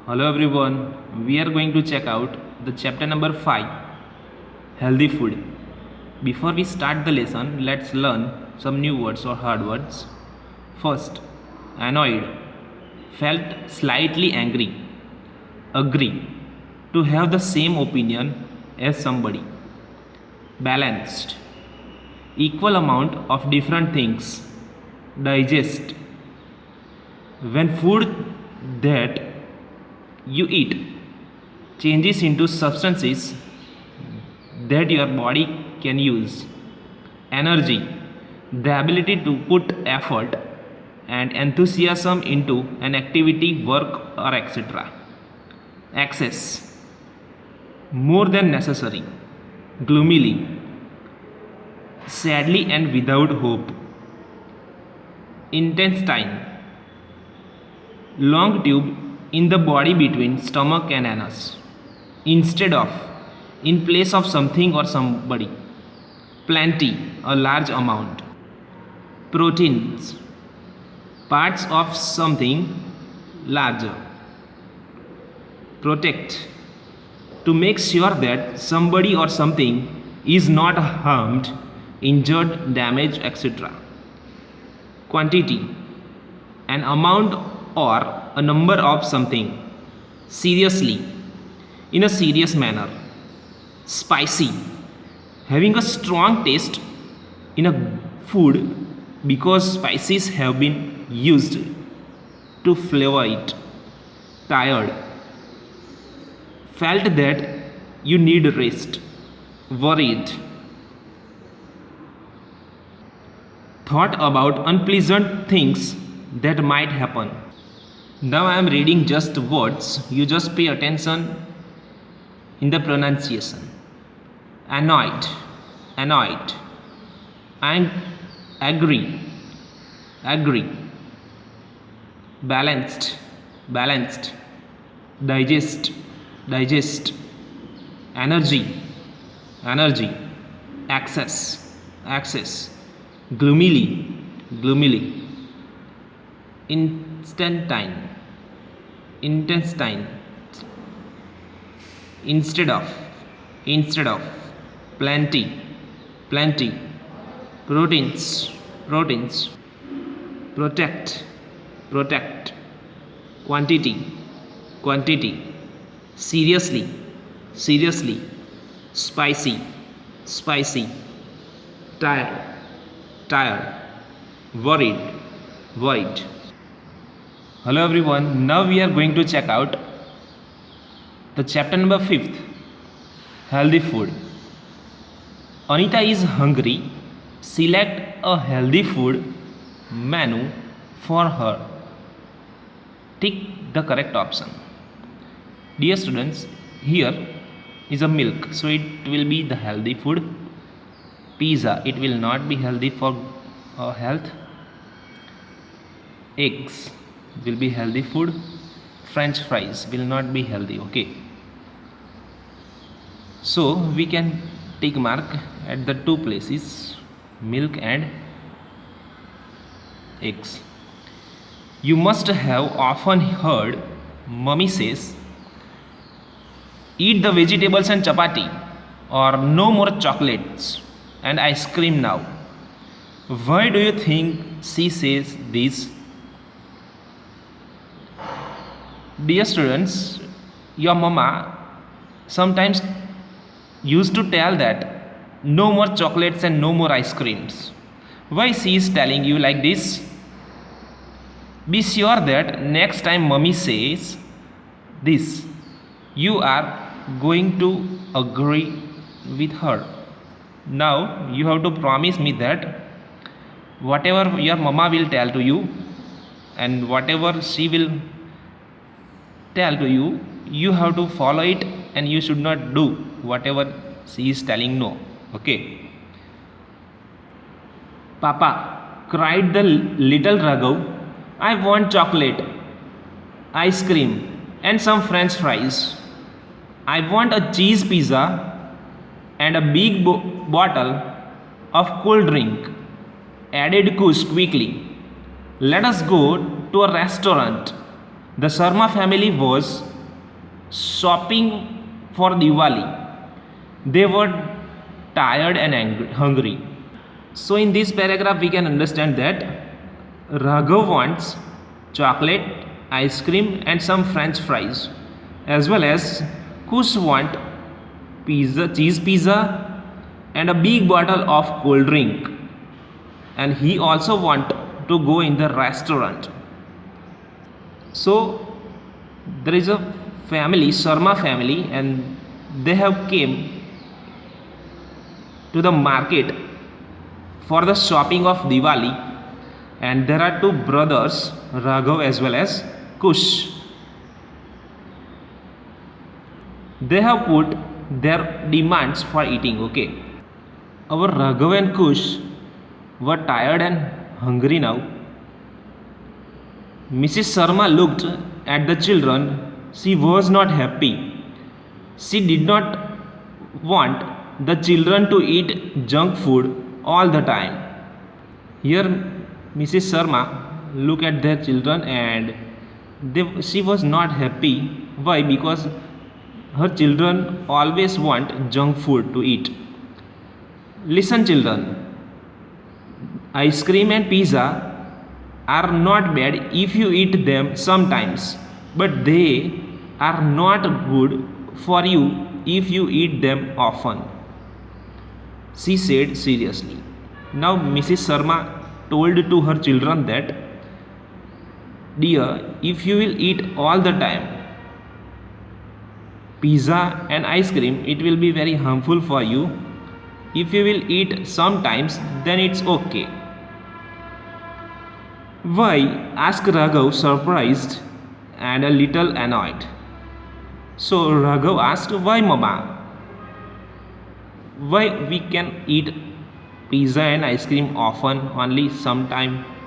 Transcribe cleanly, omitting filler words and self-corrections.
Hello everyone, we are going to check out the chapter number 5, Healthy Food. Before we start the lesson, let's learn some new words or hard words. First, annoyed, felt slightly angry, agree, to have the same opinion as somebody. Balanced, equal amount of different things, digest. When food that you eat changes into substances that your body can use. Energy, the ability to put effort and enthusiasm into an activity, work, or etc. Excess, more than necessary. Gloomily, sadly and without hope. Intestine, long tube in the body between stomach and anus. Instead of, in place of something or somebody. Plenty, a large amount. Proteins, parts of something larger. Protect, to make sure that somebody or something is not harmed, injured, damaged, etc. Quantity, an amount or a number of something. Seriously, in a serious manner. Spicy, having a strong taste in a food because spices have been used to flavor it. Tired, felt that you need rest. Worried, thought about unpleasant things that might happen. Now I am reading just words, you just pay attention in the pronunciation. Annoyed, annoyed. Agree, agree. Balanced, balanced. Digest, digest. Energy, energy. Access, access. Gloomily, gloomily. Intestine, intestine. Instead of. Plenty, plenty. Proteins, proteins. Protect, protect. Quantity, quantity. Seriously, seriously. Spicy, spicy. Tired, tired. Worried, worried. Hello everyone, now we are going to check out the chapter number 5th, Healthy Food. Anita is hungry. Select a healthy food menu for her. Tick the correct option. Dear students, here is a milk, so it will be the healthy food. Pizza, it will not be healthy for health. Eggs will be healthy food. French fries will not be healthy. Okay, so we can take mark at the two places, milk and eggs. You must have often heard mummy says, eat the vegetables and chapati, or no more chocolates and ice cream now. Why do you think she says this? Dear students, your mama sometimes used to tell that no more chocolates and no more ice creams. Why she is telling you like this? Be sure that next time mummy says this, you are going to agree with her. Now you have to promise me that whatever your mama will tell to you and whatever she will tell to you, you have to follow it and you should not do whatever she is telling no. Okay. Papa, cried the little Raghav, I want chocolate, ice cream, and some French fries. I want a cheese pizza and a big bottle of cold drink, added Kush quickly. Let us go to a restaurant. The Sharma family was shopping for Diwali. They were tired and hungry. So in this paragraph we can understand that Raghav wants chocolate, ice cream and some french fries, as well as Kush want pizza, cheese pizza and a big bottle of cold drink, and he also want to go in the restaurant. So there is a family, Sharma family, and they have came to the market for the shopping of Diwali, and there are two brothers, Raghav as well as Kush. They have put their demands for eating. Okay, our Raghav and Kush were tired and hungry now. Mrs. Sharma looked at the children. She was not happy. She did not want the children to eat junk food all the time. Here Mrs. Sharma looked at their children and she was not happy. Why? Because her children always want junk food to eat. Listen children, ice cream and pizza are not bad if you eat them sometimes, but they are not good for you if you eat them often, she said seriously. Now Mrs. Sharma told to her children that, dear, if you will eat all the time pizza and ice cream, it will be very harmful for you. If you will eat sometimes, then it's okay. Why? Asked Raghav, surprised and a little annoyed. So Raghav asked, why mama? Why we can eat pizza and ice cream often, only sometime